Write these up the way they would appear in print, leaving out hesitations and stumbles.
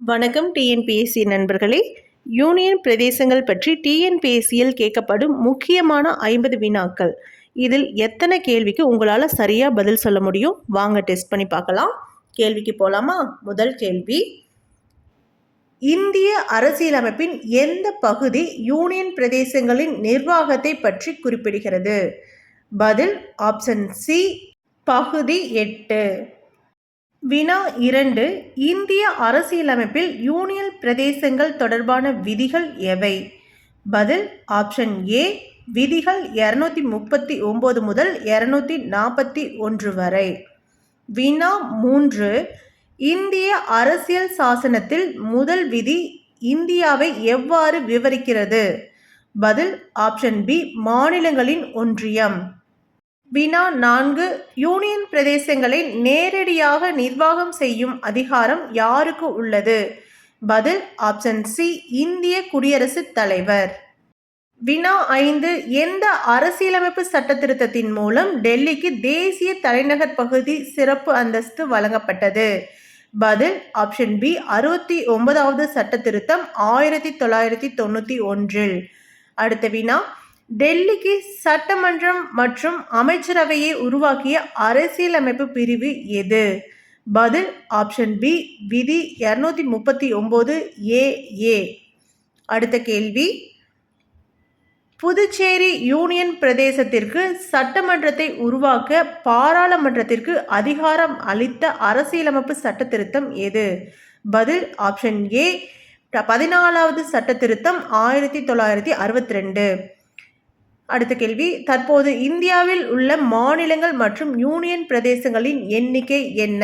வணக்கம் டிஎன்பிஎஸ்சி நண்பர்களே. யூனியன் பிரதேசங்கள் பற்றி டிஎன்பிஎஸ்சியில் கேட்கப்படும் முக்கியமான 50 வினாக்கள். இதில் எத்தனை கேள்விக்கு உங்களால் சரியாக பதில் சொல்ல முடியும்? வாங்க டெஸ்ட் பண்ணி பார்க்கலாம். கேள்விக்கு போகலாமா? முதல் கேள்வி, இந்திய அரசியலமைப்பின் எந்த பகுதி யூனியன் பிரதேசங்களின் நிர்வாகத்தை பற்றி குறிப்பிடுகிறது? பதில் ஆப்ஷன் சி, பகுதி 8. வினா 2, இந்திய அரசியலமைப்பில் யூனியன் பிரதேசங்கள் தொடர்பான விதிகள் எவை? பதில் ஆப்ஷன் ஏ, விதிகள் 239 முதல் 241 வரை. வினா 3, இந்திய அரசியல் சாசனத்தில் முதல் விதி இந்தியாவை எவ்வாறு விவரிக்கிறது? பதில் ஆப்ஷன் பி, மாநிலங்களின் ஒன்றியம். வினா 4, யூனியன் பிரதேசங்களை நேரடியாக நிர்வாகம் செய்யும் அதிகாரம் யாருக்கு உள்ளது? பதில் ஆப்ஷன் சி, இந்திய குடியரசுத் தலைவர். வினா 5, எந்த அரசியலமைப்பு சட்ட திருத்தத்தின் மூலம் டெல்லிக்கு தேசிய தலைநகர் பகுதி சிறப்பு அந்தஸ்து வழங்கப்பட்டது? பதில் ஆப்ஷன் பி, 69வது சட்ட திருத்தம் 1991. அடுத்த வினா, டெல்லிக்கு சட்டமன்றம் மற்றும் அமைச்சரவையை உருவாக்கிய அரசியலமைப்பு பிரிவு எது? பதில் ஆப்ஷன் பி, விதி 239 ஏ. அடுத்த கேள்வி, புதுச்சேரி யூனியன் பிரதேசத்திற்கு சட்டமன்றத்தை உருவாக்க பாராளுமன்றத்திற்கு அதிகாரம் அளித்த அரசியலமைப்பு சட்ட திருத்தம் எது? பதில் ஆப்ஷன் ஏ, 14வது சட்ட திருத்தம் 1962. அடுத்த கேள்வி, தற்போது இந்தியாவில் உள்ள மாநிலங்கள் மற்றும் யூனியன் பிரதேசங்களின் எண்ணிக்கை என்ன?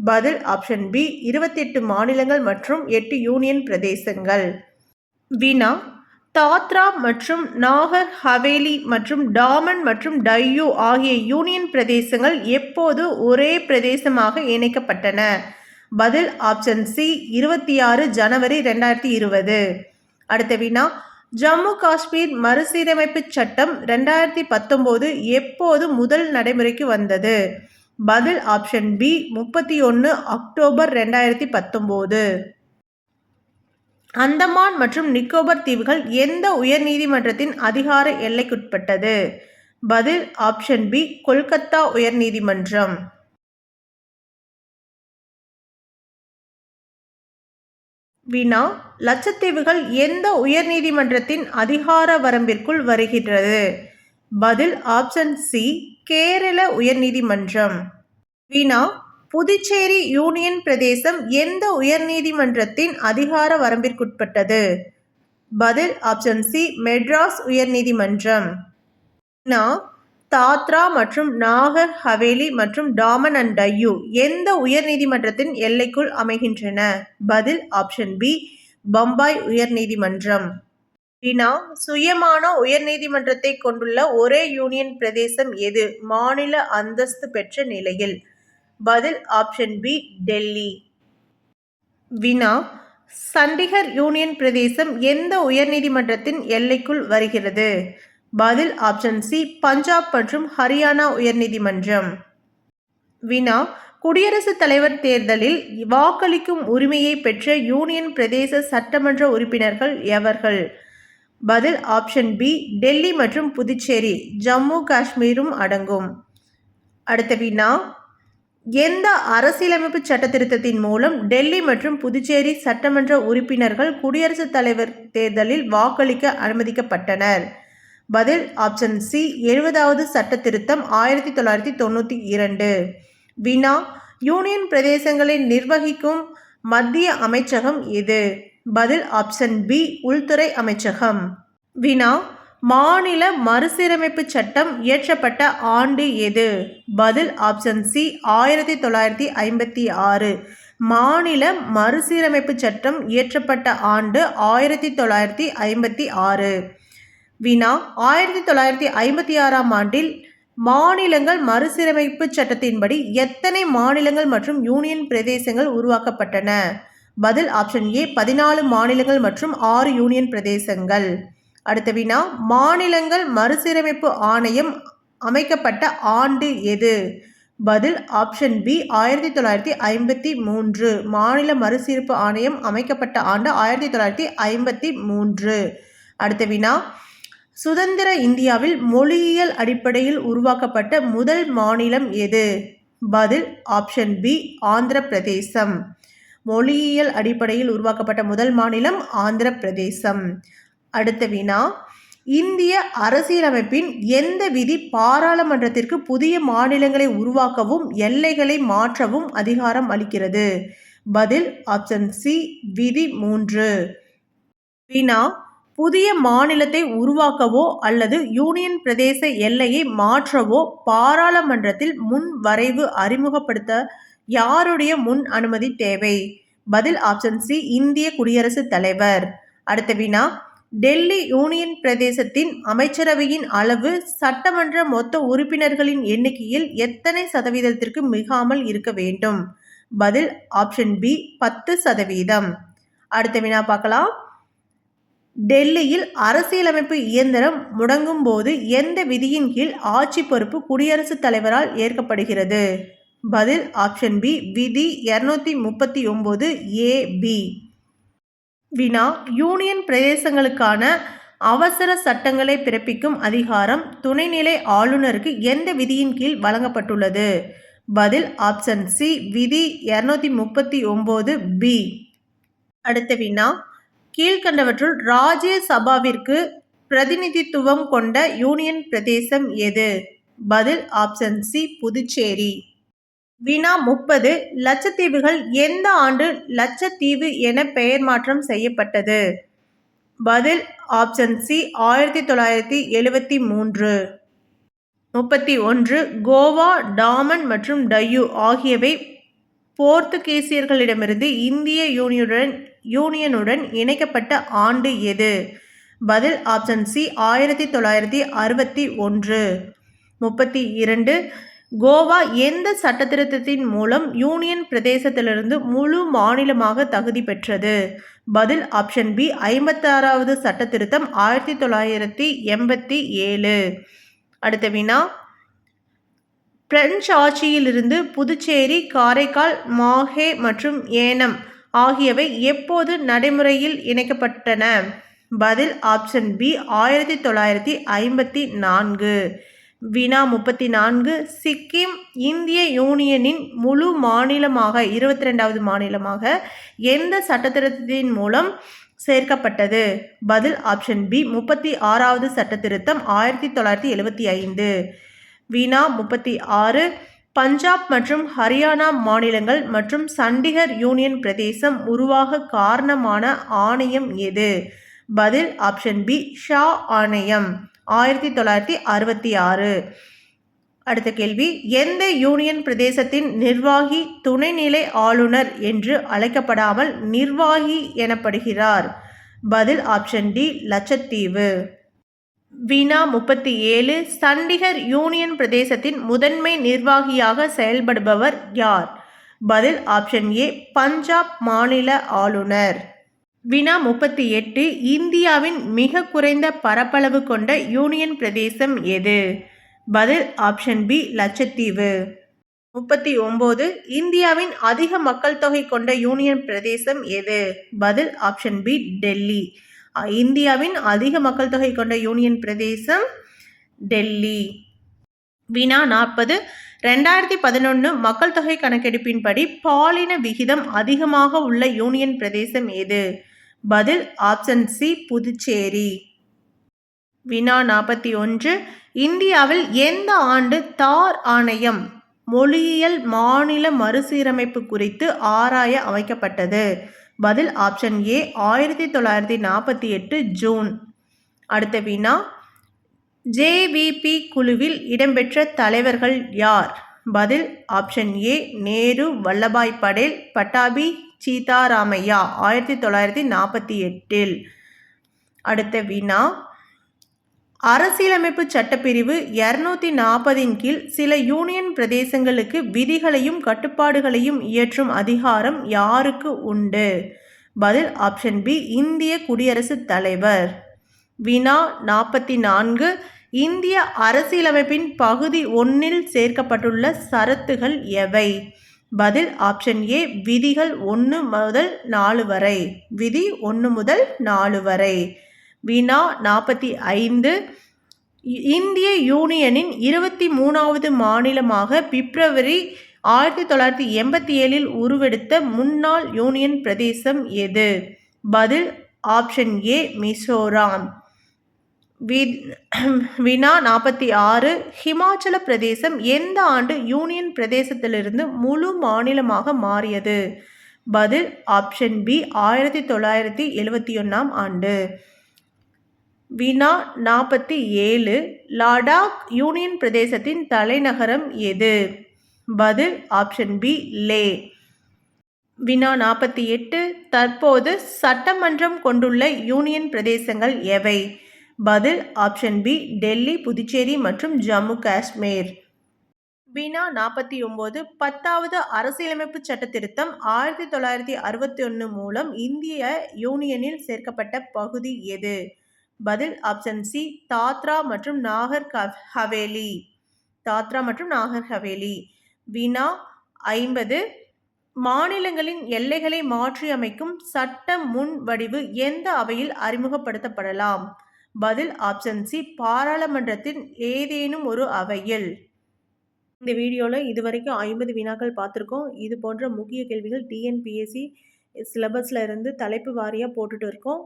பதில் ஆப்ஷன் பி, 28 மாநிலங்கள் மற்றும் 8 யூனியன் பிரதேசங்கள். வினா, தாத்ரா மற்றும் நாகர் ஹவேலி மற்றும் டாமன் மற்றும் டையூ ஆகிய யூனியன் பிரதேசங்கள் எப்போது ஒரே பிரதேசமாக இணைக்கப்பட்டன? பதில் ஆப்ஷன் சி, 26 ஜனவரி 2020. அடுத்த வினா, ஜம்மு காஷ்மீர் மறுசீரமைப்பு சட்டம் 2019 எப்போது முதல் நடைமுறைக்கு வந்தது? பதில் ஆப்ஷன் பி, 31 அக்டோபர் 2019. அந்தமான் மற்றும் நிக்கோபர் தீவுகள் எந்த உயர்நீதிமன்றத்தின் அதிகார எல்லைக்குட்பட்டது? பதில் ஆப்ஷன் பி, கொல்கத்தா உயர்நீதிமன்றம். வினா, லட்சத்தீவுகள் எந்த உயர்நீதிமன்றத்தின் அதிகார வரம்பிற்குள் வருகிறது? பதில் ஆப்ஷன் சி, கேரள உயர்நீதிமன்றம். வினா, புதுச்சேரி யூனியன் பிரதேசம் எந்த உயர்நீதிமன்றத்தின் அதிகார வரம்பிற்குட்பட்டது? பதில் ஆப்ஷன் சி, மெட்ராஸ் உயர்நீதிமன்றம். வினா, தாத்ரா மற்றும் நாகர் ஹவேலி மற்றும் டாமன் அண்ட் டையூ எந்த உயர்நீதிமன்றத்தின் எல்லைக்குள் அமைகின்றன? பதில் ஆப்ஷன் பி, பம்பாய் உயர்நீதிமன்றம். வினா, சுயமான உயர்நீதிமன்றத்தை கொண்டுள்ள ஒரே யூனியன் பிரதேசம் எது மாநில அந்தஸ்து பெற்ற நிலையில்? பதில் ஆப்ஷன் பி, டெல்லி. வினா, சண்டிகர் யூனியன் பிரதேசம் எந்த உயர்நீதிமன்றத்தின் எல்லைக்குள் வருகிறது? பதில் ஆப்ஷன் சி, பஞ்சாப் மற்றும் ஹரியானா உயர்நீதிமன்றம். வினா, குடியரசுத் தலைவர் தேர்தலில் வாக்களிக்கும் உரிமையை பெற்ற யூனியன் பிரதேச சட்டமன்ற உறுப்பினர்கள் எவர்கள்? பதில் ஆப்ஷன் பி, டெல்லி மற்றும் புதுச்சேரி, ஜம்மு காஷ்மீரும் அடங்கும். அடுத்த வினா, எந்த அரசியலமைப்பு சட்ட திருத்தத்தின் மூலம் டெல்லி மற்றும் புதுச்சேரி சட்டமன்ற உறுப்பினர்கள் குடியரசுத் தலைவர் தேர்தலில் வாக்களிக்க அனுமதிக்கப்பட்டனர்? பதில் ஆப்ஷன் சி, 70வது சட்ட திருத்தம் 1992. வினா, யூனியன் பிரதேசங்களை நிர்வகிக்கும் மத்திய அமைச்சகம் எது? பதில் ஆப்ஷன் பி, உள்துறை அமைச்சகம். வினா, மாநில மறுசீரமைப்பு சட்டம் இயற்றப்பட்ட ஆண்டு எது? பதில் ஆப்ஷன் சி, 1956. மாநில மறுசீரமைப்பு சட்டம் இயற்றப்பட்ட ஆண்டு 1956. வினா, 1956ஆம் ஆண்டில் மாநிலங்கள் மறுசீரமைப்பு சட்டத்தின்படி எத்தனை மாநிலங்கள் மற்றும் யூனியன் பிரதேசங்கள் உருவாக்கப்பட்டன? பதில் ஆப்ஷன் ஏ, 14 மாநிலங்கள் மற்றும் 6 யூனியன் பிரதேசங்கள். அடுத்த வினா, மாநிலங்கள் மறுசீரமைப்பு ஆணையம் அமைக்கப்பட்ட ஆண்டு எது? பதில் ஆப்ஷன் பி 1953. மாநில மறுசீரமைப்பு ஆணையம் அமைக்கப்பட்ட ஆண்டு 1953. அடுத்த வினா, சுதந்திர இந்தியாவில் மொழியியல் அடிப்படையில் உருவாக்கப்பட்ட முதல் மாநிலம் எது? பதில் ஆப்ஷன் பி ஆந்திர பிரதேசம். மொழியியல் அடிப்படையில் உருவாக்கப்பட்ட முதல் மாநிலம் ஆந்திர பிரதேசம். அடுத்த வினா, இந்திய அரசியலமைப்பின் எந்த விதி பாராளுமன்றத்திற்கு புதிய மாநிலங்களை உருவாக்கவும் எல்லைகளை மாற்றவும் அதிகாரம் அளிக்கிறது? பதில் ஆப்ஷன் சி விதி 3. வினா, புதிய மாநிலத்தை உருவாக்கவோ அல்லது யூனியன் பிரதேச எல்லையை மாற்றவோ பாராளுமன்றத்தில் முன் வரைவு அறிமுகப்படுத்த யாருடைய முன் அனுமதி தேவை? பதில் ஆப்ஷன் சி இந்திய குடியரசுத் தலைவர். அடுத்த வினா, டெல்லி யூனியன் பிரதேசத்தின் அமைச்சரவையின் அளவு சட்டமன்ற மொத்த உறுப்பினர்களின் எண்ணிக்கையில் எத்தனை சதவீதத்திற்கு மிகாமல் இருக்க வேண்டும்? பதில் ஆப்ஷன் பி 10%. அடுத்த வினா பார்க்கலாம். டெல்லியில் அரசியலமைப்பு இயந்திரம் முடங்கும் போது எந்த விதியின் கீழ் ஆட்சி பொறுப்பு குடியரசுத் தலைவரால் ஏற்கப்படுகிறது? பதில் ஆப்ஷன் பி விதி 239 AB. வினா, யூனியன் பிரதேசங்களுக்கான அவசர சட்டங்களை பிறப்பிக்கும் அதிகாரம் துணைநிலை ஆளுநருக்கு எந்த விதியின் கீழ் வழங்கப்பட்டுள்ளது? பதில் ஆப்ஷன் சி விதி 239 B. அடுத்த வினா, கீழ்கண்டவற்றுள் ராஜ்யசபாவிற்கு பிரதிநிதித்துவம் கொண்ட யூனியன் பிரதேசம் எது? பதில் ஆப்ஷன் சி புதுச்சேரி. வினா 30, லட்சத்தீவுகள் எந்த ஆண்டு லட்சத்தீவு என பெயர் மாற்றம் செய்யப்பட்டது? பதில் ஆப்ஷன் சி 1973. 31, கோவா, டாமன் மற்றும் டையூ ஆகியவை போர்த்துகீசியர்களிடமிருந்து இந்திய யூனியனுடன் இணைக்கப்பட்ட ஆண்டு எது? பதில் ஆப்ஷன் சி 1961. 32, கோவா எந்த சட்டத்திருத்தத்தின் மூலம் யூனியன் பிரதேசத்திலிருந்து முழு மாநிலமாக தகுதி பெற்றது? பதில் ஆப்ஷன் பி 56வது சட்டத்திருத்தம் 1987. அடுத்த வினா, பிரெஞ்சு ஆட்சியிலிருந்து புதுச்சேரி, காரைக்கால், மாஹே மற்றும் ஏனம் ஆகியவை எப்போது நடைமுறையில் இணைக்கப்பட்டன? பதில் ஆப்ஷன் பி 1954. வினா 34, சிக்கிம் இந்திய யூனியனின் முழு மாநிலமாக 22வது மாநிலமாக எந்த சட்டத்திருத்தத்தின் மூலம் சேர்க்கப்பட்டது? பதில் ஆப்ஷன் பி 36வது சட்டத்திருத்தம் 1975. வினா 36, பஞ்சாப் மற்றும் ஹரியானா மாநிலங்கள் மற்றும் சண்டிகர் யூனியன் பிரதேசம் உருவாக காரணமான ஆணையம் எது? பதில் ஆப்ஷன் பி ஷா ஆணையம் 1966. அடுத்த கேள்வி, எந்த யூனியன் பிரதேசத்தின் நிர்வாகி துணைநிலை ஆளுநர் என்று அழைக்கப்படாமல் நிர்வாகி எனப்படுகிறார்? பதில் ஆப்ஷன் டி லட்சத்தீவு. வினா 37, சண்டிகர் யூனியன் பிரதேசத்தின் முதன்மை நிர்வாகியாக செயல்படுபவர் யார்? பதில் ஆப்ஷன் ஏ பஞ்சாப் மாநில ஆளுநர். வினா 38, இந்தியாவின் மிக குறைந்த பரப்பளவு கொண்ட யூனியன் பிரதேசம் எது? பதில் ஆப்ஷன் பி லட்சத்தீவு. 39, இந்தியாவின் அதிக மக்கள் தொகை கொண்ட யூனியன் பிரதேசம் எது? பதில் ஆப்ஷன் பி டெல்லி. இந்தியாவின் அதிக மக்கள் தொகை கொண்ட யூனியன் பிரதேசம் டெல்லி. வினா 40, 2011 மக்கள் தொகை கணக்கெடுப்பின்படி பாலின விகிதம் அதிகமாக உள்ள யூனியன் பிரதேசம் எது? பதில் ஆப்ஷன் சி புதுச்சேரி. வினா 41, இந்தியாவில் எந்த ஆண்டு தார் ஆணையம் மொழியியல் மாநில மறுசீரமைப்பு குறித்து ஆராய அமைக்கப்பட்டது? பதில் ஆப்ஷன் ஏ 1948 ஜூன். அடுத்த வினா, ஜேவிபி குழுவில் இடம்பெற்ற தலைவர்கள் யார்? பதில் ஆப்ஷன் ஏ நேரு, வல்லபாய் படேல், பட்டாபி சீதாராமையா 1948. அடுத்த வினா, அரசியலமைப்பு சட்டப்பிரிவு 240 கீழ் சில யூனியன் பிரதேசங்களுக்கு விதிகளையும் கட்டுப்பாடுகளையும் இயற்றும் அதிகாரம் யாருக்கு உண்டு? பதில் ஆப்ஷன் பி இந்திய குடியரசுத் தலைவர். வினா 44, இந்திய அரசியலமைப்பின் பகுதி 1 சேர்க்கப்பட்டுள்ள சரத்துகள் எவை? பதில் ஆப்ஷன் ஏ விதிகள் 1 முதல் 4 வரை. விதி 1 முதல் 4 வரை. வினா 45. இந்திய யூனியனின் 23வது மாநிலமாக பிப்ரவரி 1987 உருவெடுத்த முன்னாள் யூனியன் பிரதேசம் எது? பதில் ஆப்ஷன் ஏ மிசோராம். வினா 46. ஹிமாச்சல பிரதேசம் எந்த ஆண்டு யூனியன் பிரதேசத்திலிருந்து முழு மாநிலமாக மாறியது? பதில் ஆப்ஷன் பி 1971 ஆண்டு. வினா 47. லடாக் யூனியன் பிரதேசத்தின் தலைநகரம் எது? பதில் ஆப்ஷன் பி லே. வினா 48. தற்போது சட்டமன்றம் கொண்டுள்ள யூனியன் பிரதேசங்கள் எவை? பதில் ஆப்ஷன் பி டெல்லி, புதுச்சேரி மற்றும் ஜம்மு காஷ்மீர். வினா 49. 10வது அரசியலமைப்பு சட்ட திருத்தம் 1961 மூலம் இந்திய யூனியனில் சேர்க்கப்பட்ட பகுதி எது? பதில் ஆப்ஷன் சி தாத்ரா மற்றும் நாகர் ஹவேலி. தாத்ரா மற்றும் நாகர் ஹவேலி. வினா 50. மாநிலங்களின் எல்லைகளை மாற்றி அமைக்கும் சட்ட முன்வடிவு எந்த அவையில் அறிமுகப்படுத்தப்படலாம்? பதில் ஆப்ஷன் சி பாராளுமன்றத்தின் ஏதேனும் ஒரு அவையில். இந்த வீடியோவில் இதுவரைக்கும் 50 வினாக்கள் பார்த்துருக்கோம். இது போன்ற முக்கிய கேள்விகள் டிஎன்பிஎஸ்சி சிலபஸில் இருந்து தலைப்பு வாரியாக போட்டுட்டு இருக்கோம்.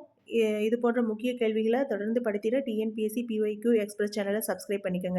இது போன்ற முக்கிய கேள்விகளை தொடர்ந்து படித்திட டிஎன்பிஎஸ்சி PYQ எக்ஸ்பிரஸ் சேனலை சப்ஸ்கிரைப் பண்ணிக்கோங்க.